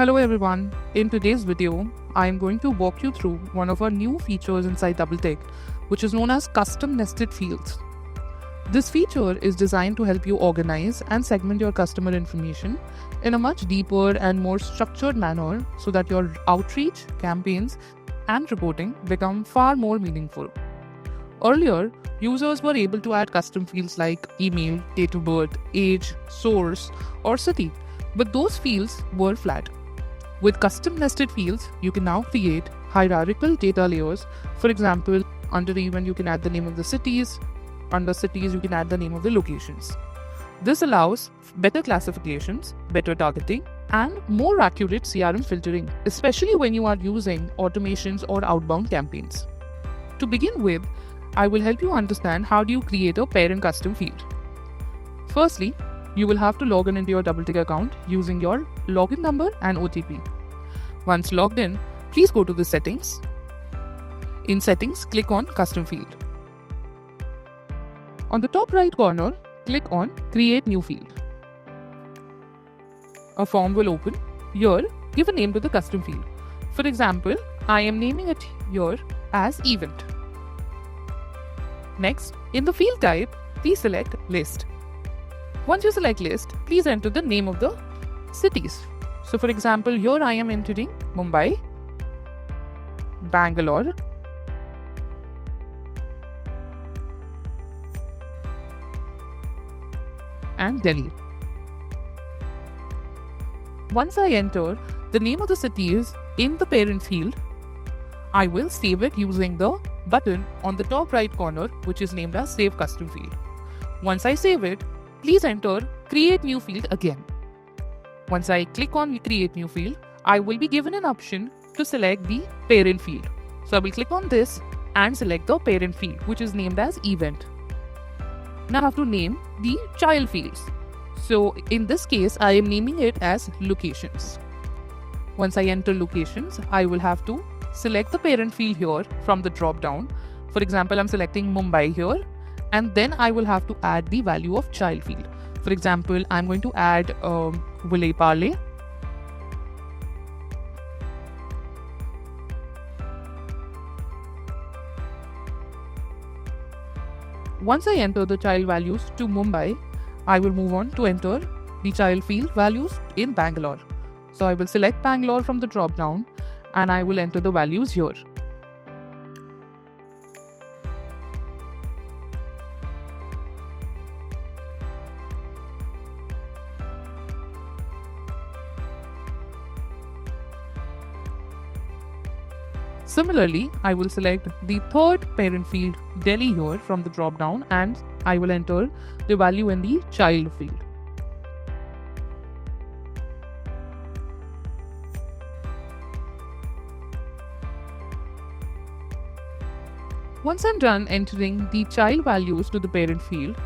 Hello everyone. In today's video, I am going to walk you through one of our new features inside Doubletick, which is known as custom nested fields. This feature is designed to help you organize and segment your customer information in a much deeper and more structured manner so that your outreach, campaigns, and reporting become far more meaningful. Earlier, users were able to add custom fields like email, date of birth, age, source, or city, but those fields were flat. With custom nested fields, you can now create hierarchical data layers. For example, under the event, you can add the name of the cities. Under cities, you can add the name of the locations. This allows better classifications, better targeting, and more accurate CRM filtering, especially when you are using automations or outbound campaigns. To begin with, I will help you understand how do you create a parent custom field. Firstly, you will have to log in into your Doubletick account using your login number and OTP. Once logged in, please go to the settings. In settings, click on custom field. On the top right corner, click on create new field. A form will open. Here, give a name to the custom field. For example, I am naming it here as event. Next, in the field type, please select list. Once you select list, please enter the name of the cities. So for example, here I am entering Mumbai, Bangalore, and Delhi. Once I enter the name of the cities in the parent field, I will save it using the button on the top right corner, which is named as Save Custom Field. Once I save it, please enter Create New Field again. Once I click on Create New Field, I will be given an option to select the parent field. So I will click on this and select the parent field, which is named as Event. Now I have to name the child fields. So in this case, I am naming it as Locations. Once I enter Locations, I will have to select the parent field here from the drop down. For example, I'm selecting Mumbai here, and then I will have to add the value of child field. For example, I'm going to add Vile Parle. Once I enter the child values to Mumbai, I will move on to enter the child field values in Bangalore. So I will select Bangalore from the drop down and I will enter the values here. Similarly, I will select the third parent field Delhi here from the drop down and I will enter the value in the child field. Once I'm done entering the child values to the parent field,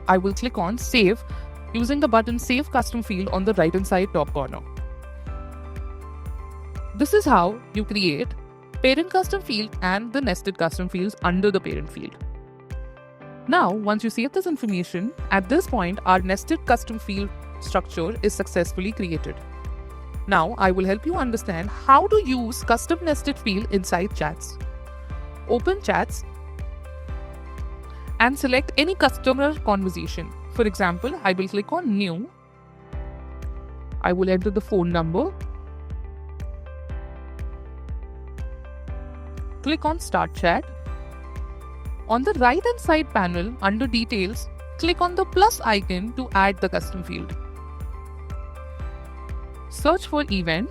I will click on Save using the button Save Custom Field on the right hand side top corner. This is how you create parent custom field and the nested custom fields under the parent field. Now, once you save this information, at this point, our nested custom field structure is successfully created. Now, I will help you understand how to use custom nested field inside chats. Open chats and select any customer conversation. For example, I will click on New. I will enter the phone number. Click on Start Chat. On the right hand side panel under Details, click on the plus icon to add the custom field. Search for event.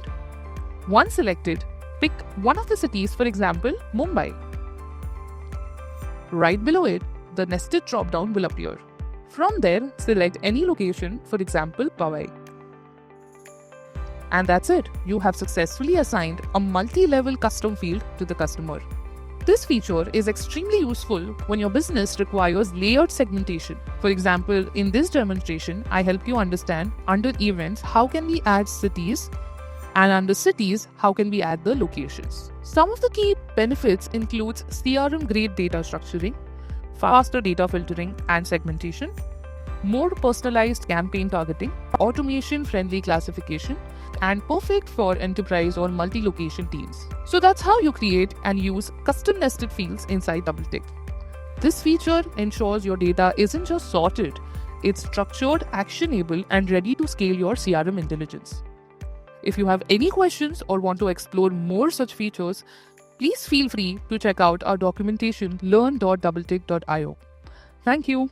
Once selected, pick one of the cities, for example, Mumbai. Right below it, the nested drop-down will appear. From there, select any location, for example, Powai. And that's it. You have successfully assigned a multi-level custom field to the customer. This feature is extremely useful when your business requires layered segmentation. For example, in this demonstration, I help you understand under events, how can we add cities, and under cities, how can we add the locations. Some of the key benefits includes CRM grade data structuring, faster data filtering and segmentation, more personalized campaign targeting, automation-friendly classification, and perfect for enterprise or multi-location teams. So that's how you create and use custom nested fields inside Doubletick. This feature ensures your data isn't just sorted, it's structured, actionable, and ready to scale your CRM intelligence. If you have any questions or want to explore more such features, please feel free to check out our documentation learn.doubletick.io. Thank you.